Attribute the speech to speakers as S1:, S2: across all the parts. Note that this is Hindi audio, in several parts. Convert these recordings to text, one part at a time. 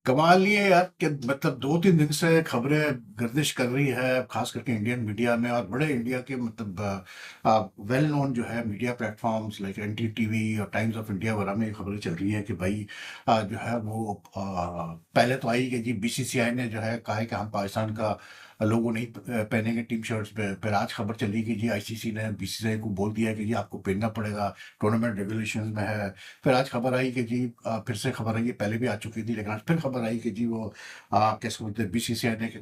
S1: कमाल ये यार कि मतलब 2-3 दिन से खबरें गर्दिश कर रही है, खास करके इंडियन मीडिया में, और बड़े इंडिया के मतलब वेल नोन जो है मीडिया प्लेटफॉर्म्स लाइक एनडीटीवी और टाइम्स ऑफ इंडिया वगैरह में ये खबरें चल रही है कि भाई जो है वो पहले तो आई कि जी बीसीसीआई ने जो है कहा है कि हम पाकिस्तान का लोगो नहीं पहनेंगे टीम शर्ट्स पे। फिर आज खबर चली कि जी आईसीसी ने बीसीसीआई को बोल दिया कि जी आपको पहनना पड़ेगा, टूर्नामेंट रेगुलेशंस में है। फिर आज खबर आई कि जी फिर से खबर आई, ये पहले भी आ चुकी थी लेकिन आज फिर खबर आई कि जी वो कैसे बोलते हैं, बीसीसीआई ने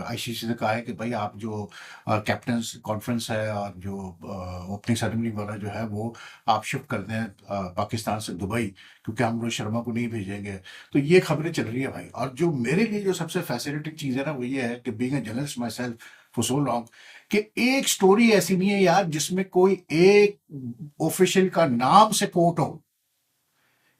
S1: आईसीसी से कहा है कि भाई आप जो कैप्टन्स कॉन्फ्रेंस है और जो ओपनिंग सेरेमनी वाला जो है वो आप शिफ्ट कर दें पाकिस्तान से दुबई, क्योंकि हम रोहित शर्मा को नहीं भेजेंगे। तो ये खबरें चल रही है भाई। और जो मेरे लिए जो सबसे फैसिनेटिंग चीज़ है ना वो ये है कि being a journalist my self for so long, कि एक स्टोरी ऐसी नहीं है यार जिसमें कोई एक ऑफिशियल का नाम से कोट हो,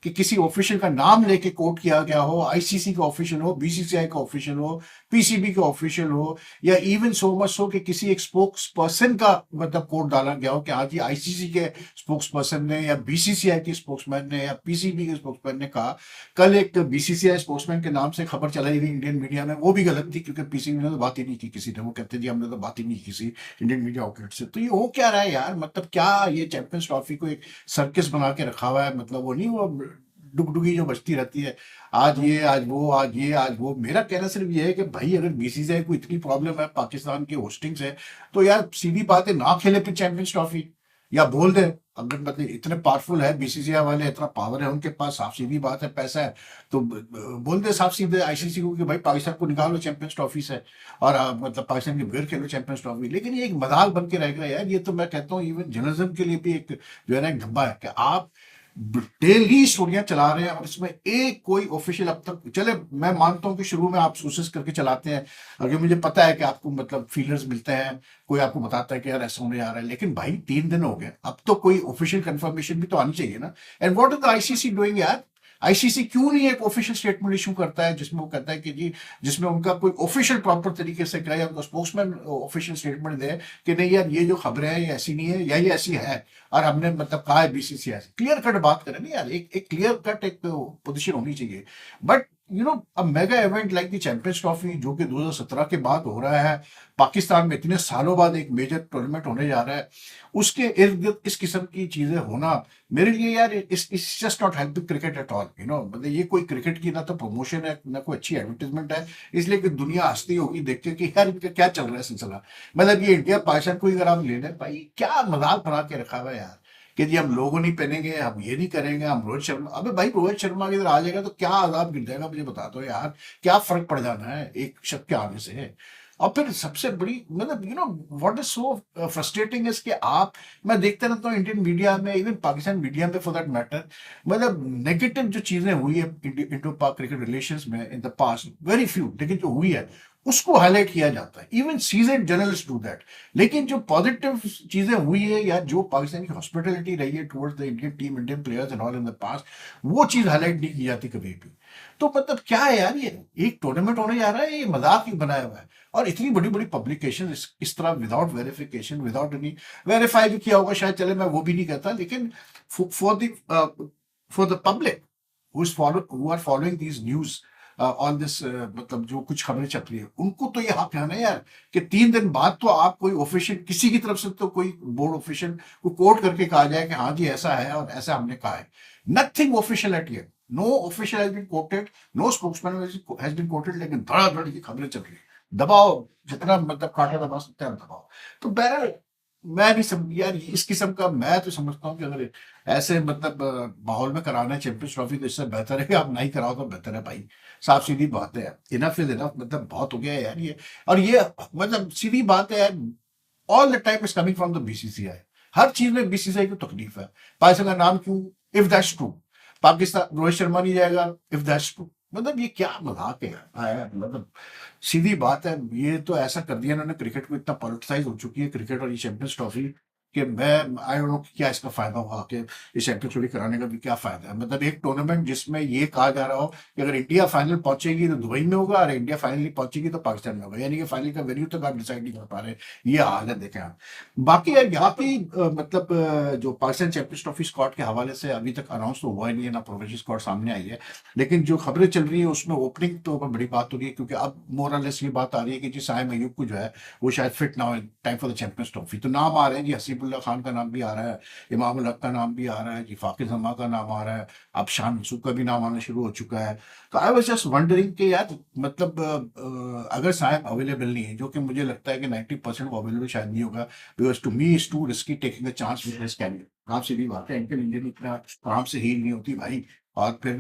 S1: कि किसी ऑफिशियल का नाम लेके कोट किया गया हो, आईसीसी का ऑफिशियल हो, बीसीसीआई का ऑफिशियल हो, पीसीबी का ऑफिशियल हो, या इवन सो मच हो कि किसी एक स्पोक्स पर्सन का मतलब कोट डाला गया हो कि आज ये आईसीसी के स्पोक्स पर्सन ने या बीसीसीआई के स्पोक्समैन ने या पीसीबी के स्पोक्समैन ने कहा। कल एक बीसीसीआई स्पोक्समैन के नाम से खबर चलाई गई इंडियन मीडिया में, वो भी गलत थी क्योंकि पीसीबी ने तो बात ही नहीं की किसी ने। वो कहते जी हमने तो बात ही नहीं की किसी इंडियन मीडिया आउटलेट से। तो ये हो क्या रहा है यार, मतलब क्या ये चैंपियंस ट्रॉफी को एक सर्कस बना के रखा हुआ है, मतलब वो नहीं, वो डुगडुगी जो बजती रहती है, आज ये आज वो आज ये आज वो। मेरा कहना सिर्फ ये है कि भाई अगर बीसीसीआई को इतनी प्रॉब्लम है पाकिस्तान की होस्टिंग से, तो यार सीधी बात है ना खेले फिर चैंपियंस ट्रॉफी, या बोल दे। अगर मतलब इतने पावरफुल है बीसीसीआई वाले, इतना पावर है उनके पास, साफ सीधी बात है, पैसा है, तो बोल दे साफ सीधे आईसीसी को कि भाई पाकिस्तान को निकालो चैंपियंस ट्रॉफी से, और मतलब पाकिस्तान के बगैर खेलो चैंपियंस ट्रॉफी। लेकिन ये एक मजाक बन के रह गया यार। ये तो मैं कहता हूँ इवन जर्नलिज्म के लिए भी एक जो है ना एक धब्बा है कि आप डेली स्टोरियां चला रहे हैं और इसमें एक कोई ऑफिशियल अब तक चले। मैं मानता हूं कि शुरू में आप सोर्सेस करके चलाते हैं, अगर मुझे पता है कि आपको मतलब फीलर्स मिलते हैं, कोई आपको बताता है कि यार ऐसा होने आ रहा है, लेकिन भाई 3 दिन हो गए, अब तो कोई ऑफिशियल कंफर्मेशन भी तो आनी चाहिए ना। And what is the ICC doing यार? आईसीसी क्यों नहीं एक ऑफिशियल स्टेटमेंट इशू करता है जिसमें वो कहता है कि जी, जिसमें उनका कोई ऑफिशियल प्रॉपर तरीके से कहे, उनका स्पोक्समैन ऑफिशियल स्टेटमेंट दे कि नहीं यार ये जो खबरें हैं ये ऐसी नहीं है या ये ऐसी है, और हमने मतलब कहा है बीसीसीआई से क्लियर कट बात करें ना यार, एक एक क्लियर कट एक पोजीशन होनी चाहिए। But a mega event like the Champions trophy जो कि 2017 के बाद हो रहा है, पाकिस्तान में इतने सालों बाद एक मेजर टूर्नामेंट होने जा रहा है, उसके इर्द गिर्द इस किस्म की चीजें होना मेरे लिए यार इस just not help cricket at all. मतलब ये कोई क्रिकेट की ना तो प्रमोशन है ना कोई अच्छी एडवर्टीजमेंट है, इसलिए कि दुनिया हंसती होगी देख के कि यार इनका क्या चल रहा है सिलसिला। मतलब ये इंडिया पाकिस्तान को अगर आप ले लें भाई, क्या मजाक बना के रखा हुआ है यार, कि जी हम लोगो नहीं पहनेंगे, हम ये नहीं करेंगे, हम रोहित शर्मा। अबे भाई रोहित शर्मा इधर आ जाएगा तो क्या आजाद गिर जाएगा, मुझे बता दो यार, क्या फर्क पड़ जाना है एक शख्स के आने से। और फिर सबसे बड़ी मतलब what is so frustrating is कि आप, मैं देखता रहता हूँ इंडियन मीडिया में, इवन पाकिस्तान मीडिया में फॉर दैट मैटर, मतलब नेगेटिव जो चीजें हुई है इंडो पाक क्रिकेट रिलेशंस में in the past, very few, लेकिन जो हुई है उसको हाईलाइट किया जाता है, even season journalist do that. लेकिन जो पॉजिटिव चीजें हुई है या जो पाकिस्तान की हॉस्पिटलिटी रही है towards the Indian team, Indian players and all in the past, वो चीज हाईलाइट नहीं की जाती कभी भी। तो मतलब क्या है यार, ये एक टूर्नामेंट होने जा रहा है, ये मजाक ही बनाया हुआ है। और इतनी बड़ी बड़ी पब्लिकेशन इस तरह without verification, without any verify भी किया होगा शायद, चले मैं वो भी नहीं कहता, लेकिन for the public who are following these news on this, मतलब जो कुछ खबरें चल रही है, उनको तो ये हक है ना यार कि 3 दिन बाद तो आप कोई ऑफिशियल किसी की तरफ से तो कोई बोर्ड ऑफिशियल को कोट करके कहा जाए कि हाँ जी ऐसा है और ऐसा हमने कहा है। Nothing official at yet, no official has been quoted, no spokesman has been quoted, लेकिन धड़ाधड़ की खबरें चल रही है। दबाओ जितना मतलब कांटा दबा सकते हैं दबाओ। तो बहरहाल मैं नहीं समझ यार इस किस्म का, मैं तो समझता हूँ कि अगर ऐसे मतलब माहौल में कराना है चैंपियंस ट्रॉफी तो इससे बेहतर है कि आप नहीं कराओ तो बेहतर है भाई। साफ सीधी बात है, इनफ इज इनफ, मतलब बहुत हो गया है यार ये। और ये मतलब सीधी बात है यार, all the time is coming from the BCCI. हर चीज में बीसीसीआई को तकलीफ है। पाकिस्तान का नाम क्यों, if that's true, Pakistan Rohit Sharma नहीं जाएगा इफ दैट्स ट्रू। मतलब ये क्या मजाक है यार, मतलब सीधी बात है, ये तो ऐसा कर दिया इन्होंने, क्रिकेट को इतना पॉलिटिसाइज हो चुकी है क्रिकेट और ये चैंपियंस ट्रॉफी, कि मैं आई डोंट नो क्या इसका फायदा हुआ कि इस चैंपियंस ट्रॉफी कराने का भी क्या फायदा है। मतलब एक टूर्नामेंट जिसमें ये कहा जा रहा हो कि अगर इंडिया फाइनल पहुंचेगी तो दुबई में होगा, और इंडिया फाइनल नहीं पहुंचेगी तो पाकिस्तान में होगा, यानी कि फाइनल का वेन्यू तक आप डिसाइड नहीं कर पा रहे। ये हाल है, देखें आप। बाकी यार यहाँ की मतलब जो पाकिस्तान चैंपियंस ट्रॉफी स्क्वाड के हवाले से अभी तक अनाउंस तो हुआ ही नहीं है, ना प्रोफेशनल स्क्वाड सामने आई है। लेकिन जो खबरें चल रही है उसमें ओपनिंग तो बड़ी बात हो रही है, क्योंकि अब मोरलेस ये बात आ रही है कि जी साइम अयूब को जो है वो शायद फिट ना हो time for the Champions trophy. तो नाम आ रहे हैं जी, हसीबुल्ला खान का नाम भी आ रहा है, इमाम उल हक का नाम भी आ रहा है जी, फाकिर जमा का नाम आ रहा है, अब शान मसूद का भी नाम आना शुरू हो चुका है। तो आई वाज जस्ट वंडरिंग कि यार मतलब अगर साहब अवेलेबल नहीं है, जो कि मुझे लगता है कि 90% वो अवेलेबल शायद नहीं होगा, because to me is too risky taking a chance with his career. आप सीधी बात है, एंकल इंजरी इतना आराम से हील नहीं होती भाई। और फिर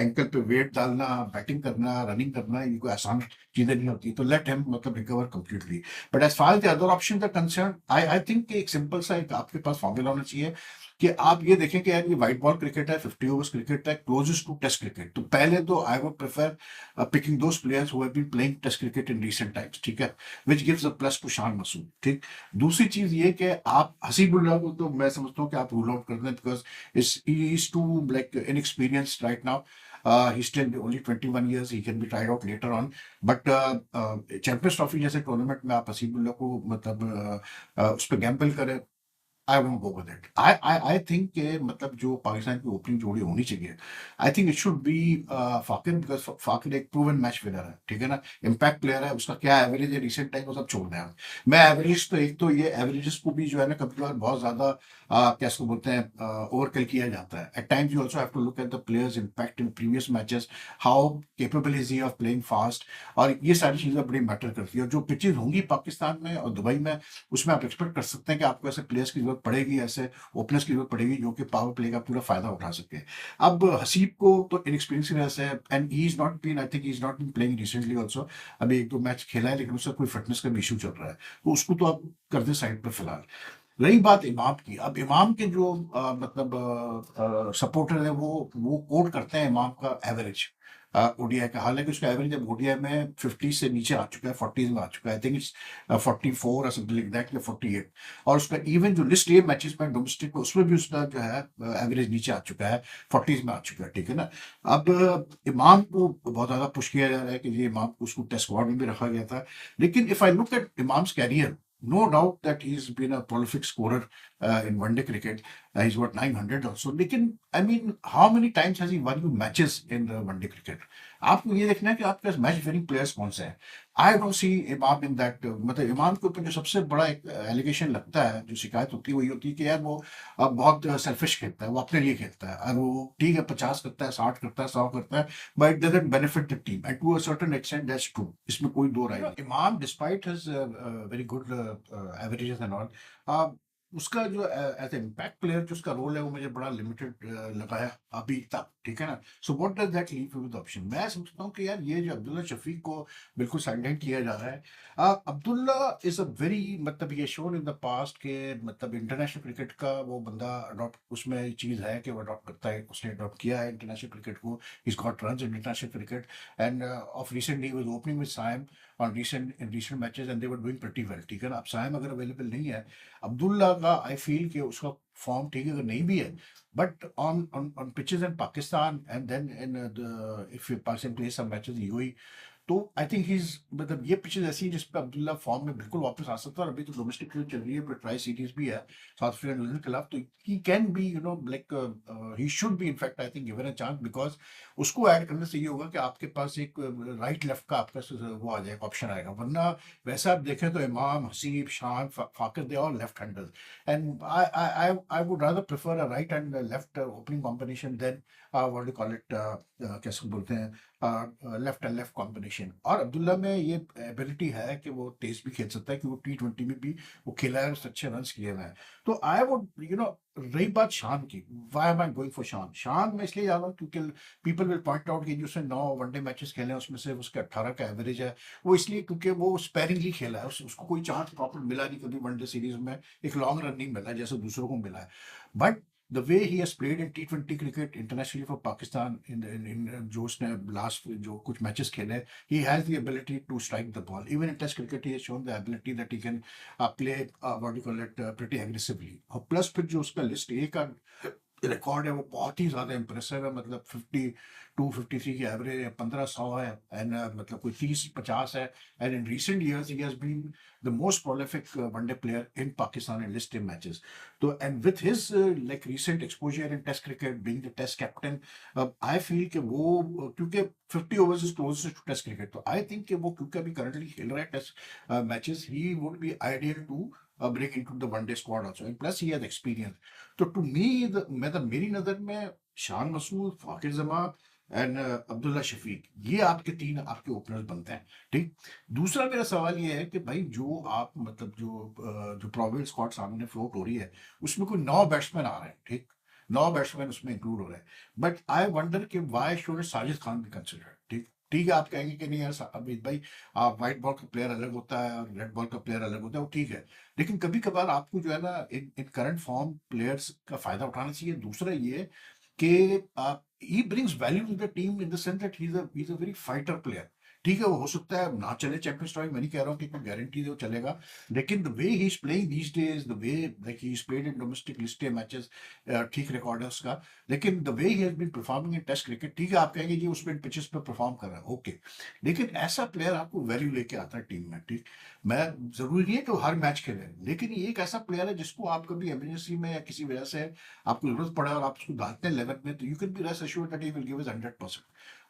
S1: एंकल पे वेट डालना, बैटिंग करना, रनिंग करना, ये कोई आसान चीजें नहीं होती। तो लेट हिम मतलब recover completely. But as far the other option are concern, I think एक सिंपल सा एक आपके पास फॉर्मूला होना चाहिए कि आप ये देखें कि यार ये व्हाइट बॉल क्रिकेट है, 50 ओवर्स क्रिकेट है, क्लोजेस्ट टू टेस्ट क्रिकेट। तो पहले तो I would prefer picking those players who have been playing test cricket in recent times, ठीक है, which gives a plus to Shan Masood, ठीक। दूसरी चीज ये कि आप हसीबुल्लाह को तो मैं समझता हूँ कि आप रूल आउट कर दें, because is too like inexperienced right now. He's still only 21 years. He can be tried out later on. But champions trophy जैसे टूर्नामेंट में आप हसीबुल्लाह को मतलब उस पर गैम्बल करें, I won't go with it. I think कि मतलब जो पाकिस्तान की ओपनिंग जोड़ी होनी चाहिए, I think it should be Fakir, because Fakir एक प्रूवन मैच विनर है, ठीक है ना, इम्पैक्ट प्लेयर है। उसका क्या एवरेज है रिसेंट टाइम वो सब छोड़ दें हम। मैं एवरेज तो एक तो ये एवरेजेस को भी जो है ना कभी कभार बहुत ज्यादा क्या इसको बोलते हैं ओवरकिल किया जाता है। At times you also have to look at the players impact in previous matches, how capable is he of playing fast, और ये सारी चीजें बड़ी मैटर करती है। और जो पिचेज होंगी पाकिस्तान में और दुबई में, उसमें आप एक्सपेक्ट कर सकते हैं कि आपको ऐसे प्लेयर्स की जरूरत पड़ेगी, ऐसे ओपनर्स की जरूरत पड़ेगी जो कि पावर प्ले का पूरा फायदा उठा सके। अब हसीब को तो इनएक्सपीरियंस की वजह से, and he is not been, I think he is not been playing recently also, अभी एक दो मैच खेला है लेकिन उसका कोई फिटनेस का भी इशू चल रहा है, तो उसको तो आप कर दें साइड पर फिलहाल। रही बात इमाम की, अब इमाम के जो मतलब सपोर्टर है वो कोट करते हैं इमाम का एवरेज ओडीआई का। हालांकि उसका एवरेज अब ओडीआई में 50 से नीचे आ चुका है, 40 में आ चुका है, आई थिंक इट्स 44 और समथिंग लाइक दैट, या 48। और उसका इवन जो लिस्ट ए मैचेस में डोमेस्टिक में, उसमें भी उसका जो है एवरेज नीचे आ चुका है, 40 में आ चुका है, ठीक है ना। अब इमाम को बहुत ज्यादा पुश किया जा रहा है कि ये इमाम को उसको टेस्ट स्क्वाड में भी रखा गया था। लेकिन if I look at Imam's career, no doubt that he's been a prolific scorer in one day cricket. He's got 900 also. लेकिन I mean, how many times has he won you matches in one day cricket? आपको ये देखना है कि आपके पास मैच विनिंग प्लेयर्स कौन से हैं। आई डोंट सी इमाम इन दैट। मतलब इमाम के ऊपर जो सबसे बड़ा एक एलिगेशन लगता है, जो शिकायत होती है, वही होती है कि यार वो बहुत सेल्फिश खेलता है, वो अपने लिए खेलता है, और वो ठीक है 50 करता है, 60 करता है, 100 करता है, but it doesn't benefit the team, and to a certain extent that's true, इसमें कोई दो राय नहीं। Imam despite his very good averages and all, उसका जो एज इम्पैक्ट प्लेयर जो उसका रोल है वो मुझे बड़ा लिमिटेड लगा है अभी तक, ठीक है ना। So what does that leave you with option. मैं समझता हूँ कि यार ये जो अब्दुल्ला शफीक को बिल्कुल साइडलाइन किया जा रहा है। अब्दुल्ला इज अ वेरी, मतलब ये शोन इन द पास्ट के मतलब इंटरनेशनल क्रिकेट का वो बंदा अडॉप्ट, उसमें चीज है कि वो अडॉप्ट करता है, उसने अडॉप्ट किया है इंटरनेशनल क्रिकेट को, is got runs in international cricket, and of recently he was opening with Saim on recent matches and they were doing pretty well, ठीक है ना। अब साइम अगर अवेलेबल नहीं है, अब्दुल्ला का आई फील कि उसका फॉर्म ठीक है, अगर नहीं भी है, but on pitches in Pakistan and then in if Pakistan plays some matches UAE, तो आई थिंक ही इज, मतलब ये पिचेस ऐसी है जिसपे अब्दुल्ला फॉर्म में बिल्कुल वापस आ सकता है। और अभी तो डोमेस्टिक क्रिकेट चल रही है, पर ट्राई सीरीज भी है साउथ अफ्रीका न्यूजीलैंड के खिलाफ, तो he can be you know like he should be in fact I think given a chance, because उसको ऐड करने से ये होगा कि आपके पास एक राइट लेफ्ट का आपका वो आ जाएगा, ऑप्शन आएगा। वरना वैसा आप देखें तो Imam, Haseeb, Shan, Fakhar, they all left handers, and I would rather prefer a right and left opening combination then what do call it, कैसे बोलते हैं, लेफ्ट एंड लेफ्ट कॉम्बिनेशन। और अब्दुल्ला में ये एबिलिटी है कि वो तेज भी खेल सकता है, कि वो T20 में भी वो खेला है और उससे अच्छे रन किए हुए हैं। तो आई वुड यू नो, रही बात शान की, why am I going for Shan, Shan में इसलिए जा रहा हूँ क्योंकि पीपल विल पॉइंट आउट कि जो उसने 9 वनडे मैचेस खेले हैं उसमें से उसके 18 का एवरेज है, वो इसलिए क्योंकि वो स्पेरिंगली खेला है, उसको कोई चांस प्रॉपर मिला नहीं कभी वनडे सीरीज में, एक लॉन्ग रन नहीं मिला जैसे दूसरों को मिला है। But the way he has played in T20 cricket internationally for Pakistan in जो उसने लास्ट जो कुछ मैचेस खेले, he has the ability to strike the ball. Even in test cricket he has shown the ability that he can play what you call it pretty aggressively. और प्लस फिर जो उसका लिस्ट ए का रिकॉर्ड है वो बहुत ही ज्यादा इंप्रेसिव है। मतलब 52-53 की एवरेज है, 1500 है, एंड मतलब कोई 30-50 है। And in recent years he has been the most prolific one day player in Pakistan in list in matches. तो and with his like recent exposure in test cricket, being the test captain, I feel कि वो क्योंकि 50 overs is closest to test cricket, तो आई थिंक कि वो क्योंकि अभी करंटली खेल रहा है test matches, he would be ideal to break into the one day squad also, and plus he has experience. तो टू मी मतलब मेरी नजर में शान मसूद, फाकिर जमा एंड अब्दुल्ला शफीक, ये आपके तीन आपके ओपनर्स बनते हैं। ठीक। दूसरा मेरा सवाल ये है कि भाई जो आप मतलब जो प्रोविंस स्क्वाड सामने फ्लोट हो रही है, उसमें कोई 9 बैट्समैन आ रहे हैं। ठीक। 9 बैट्समैन उसमें इंक्लूड हो रहे हैं, बट आई वंडर कि वाई शुड साजिद खान भी कंसिडर। ठीक। ठीक है, आप कहेंगे कि नहीं यार अमित भाई, आप व्हाइट बॉल का प्लेयर अलग होता है और रेड बॉल का प्लेयर अलग होता है, वो ठीक है, लेकिन कभी कभार आपको जो है ना इन करंट फॉर्म प्लेयर्स का फायदा उठाना चाहिए। दूसरा ये कि he brings value to the team in the sense that he is a very fighter player. ठीक है, वो हो सकता है ना चले चैंपियंस ट्रॉफी, मैं नहीं कह रहा हूँ कि कोई गारंटी है वो चलेगा, लेकिन the way he is playing these days, the way like he is played in domestic list matches, ठीक रिकॉर्ड है उसका, लेकिन the way he has been performing in test cricket, ठीक है आप कहेंगे जी उसमें पिचेस पे परफॉर्म कर रहा है, ओके, लेकिन ऐसा प्लेयर आपको वैल्यू लेके आता है टीम में। ठीक। मैं जरूरी नहीं है कि वो हर मैच खेले, लेकिन ये एक ऐसा प्लेयर है जिसको आप कभी इमरजेंसी में या किसी वजह से आपको जरूरत पड़ा और आप उसको डालते हैं 11 में, तो you can be rest assured that he will give his 100%।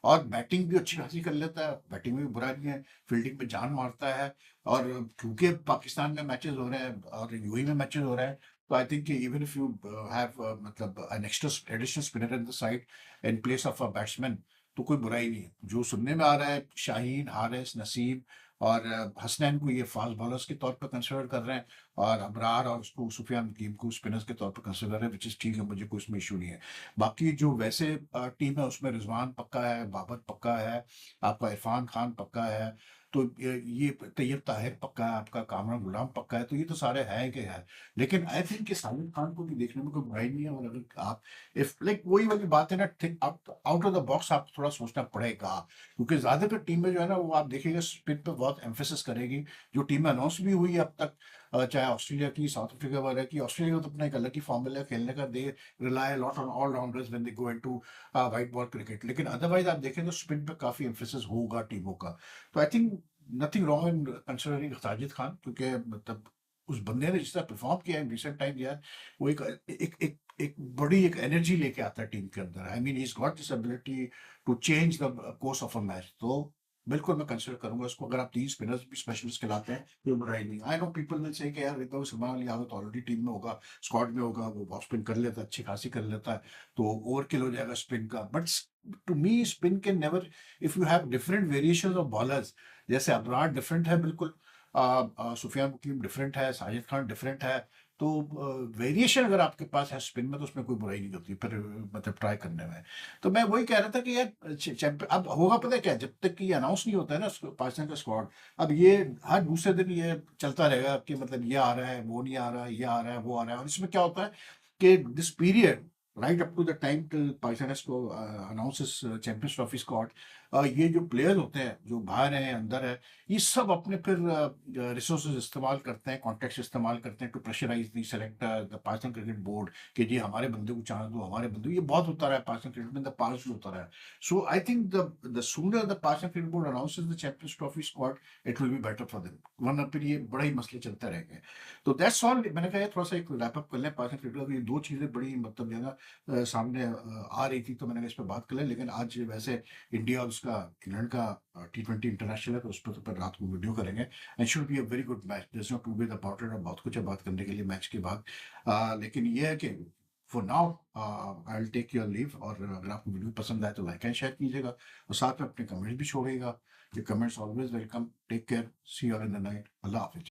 S1: और बैटिंग भी अच्छी खासी कर लेता है, बैटिंग में भी बुरा नहीं है, फील्डिंग में जान मारता है। और क्योंकि पाकिस्तान में मैचेस हो रहे हैं और यूएई में मैचेस हो रहे हैं, तो I think even if you have मतलब an extra additional spinner in the side in place of a batsman, तो कोई बुराई नहीं है। जो सुनने में आ रहा है, शाहीन, हारिस, नसीम और हसनैन को ये फास्ट बॉलर्स के तौर पर कंसिडर कर रहे हैं, और अबरार और उसको सुफियान नकीम को स्पिनर्स के तौर पर कंसिडर कर रहे हैं, विच इज ठीक है, मुझे कोई इसमें इशू नहीं है। बाकी जो वैसे टीम है उसमें रिजवान पक्का है, बाबर पक्का है, आपका इरफान खान पक्का है, तो ये तैयब ताहिर पक्का है, आपका कामरान गुलाम पक्का है, तो ये तो सारे हैं कि है। लेकिन आई थिंक कि साजिद खान को भी देखने में कोई बुराई नहीं है। और अगर आप इफ लाइक वही वाली बात है ना, think out of the box आपको थोड़ा सोचना पड़ेगा, क्योंकि ज्यादातर टीमें जो है ना वो आप देखिएगा स्पिन पे बहुत एम्फेसिस करेगी। जो टीमें अनाउंस भी हुई है अब तक, चाहे ऑस्ट्रेलिया की, साउथ अफ्रीका वगैरह की, ऑस्ट्रेलिया का तो अपना एक अलग ही फॉर्मूला है खेलने का, they rely lot on all rounders when they go into white ball cricket, लेकिन अदरवाइज आप देखें तो स्पिन पे काफी एम्फेसिस होगा टीमों का। तो I think nothing wrong in considering Sajid Khan, क्योंकि मतलब उस बंदे ने जिस तरह परफॉर्म किया है रिसेंट टाइम यार, वो एक बड़ी एक एनर्जी लेके आता है टीम के अंदर। I mean he is got this ability to change the course of a match. तो बिल्कुल मैं कंसिडर करूंगा इसको, अगर आप 3 स्पिनर्स भी स्पेशलिस्ट खिलाते हैं तो बुराई नहीं। I know people will say कि यार रितु शर्मा अली यादव तो ऑलरेडी टीम में होगा, स्क्वाड में होगा, वो बहुत स्पिन कर लेता है, अच्छी खासी कर लेता है, तो ओवरकिल हो जाएगा स्पिन का। But to me spin can never, if you have different variations of bowlers, जैसे अबरार डिफरेंट है बिल्कुल, सुफियान मुकीम डिफरेंट है, साजिद खान डिफरेंट है, तो वेरिएशन अगर आपके पास है स्पिन में तो उसमें कोई बुराई नहीं होती फिर मतलब ट्राई करने में। तो मैं वही कह रहा था कि यार चैंपियन अब होगा, पता है क्या, जब तक कि ये अनाउंस नहीं होता है ना पाकिस्तान का स्क्वाड, अब ये हर दूसरे दिन ये चलता रहेगा कि मतलब ये आ रहा है, वो नहीं आ रहा है, ये आ रहा है, वो आ रहा है, और इसमें क्या होता है कि this period right up to the time till Pakistan को अनाउंस चैंपियंस ट्रॉफी स्क्वाड, ये जो प्लेयर होते हैं जो बाहर हैं अंदर है, ये सब अपने फिर रिसोर्सेज इस्तेमाल करते हैं, कॉन्टेक्ट इस्तेमाल करते हैं to pressurise the selector the Pakistan cricket board कि जी हमारे बंदे को चांस दो, हमारे बंदे, ये बहुत होता रहा है पाकिस्तान क्रिकेट में, द पास्ट भी होता रहा है। So I think the sooner the Pakistan cricket board announces the Champions Trophy squad, it will be better for them, वरना फिर ये बड़े ही मसले चलते रहेंगे। तो दैट्स ऑल, मैंने कहा थोड़ा सा एक रैप अप कर लें पाकिस्तान क्रिकेट, ये दो चीजें बड़ी मतलब जो है ना सामने आ रही थी, तो मैंने कहा इस पर बात कर लें। लेकिन आज वैसे इंडिया और उसका इंग्लैंड का T20 इंटरनेशनल है, तो उस पर तो फिर रात को वीडियो करेंगे, and should be a very good match, there is no to be about it, और बहुत कुछ है बात करने के लिए मैच के बाद। लेकिन ये है कि for now I will take your leave, और अगर आपको वीडियो पसंद आए तो लाइक एंड शेयर कीजिएगा, और साथ में अपने कमेंट्स भी छोड़िएगा, ये comments always welcome. Take care, see you all in the night, अल्लाह हाफिज।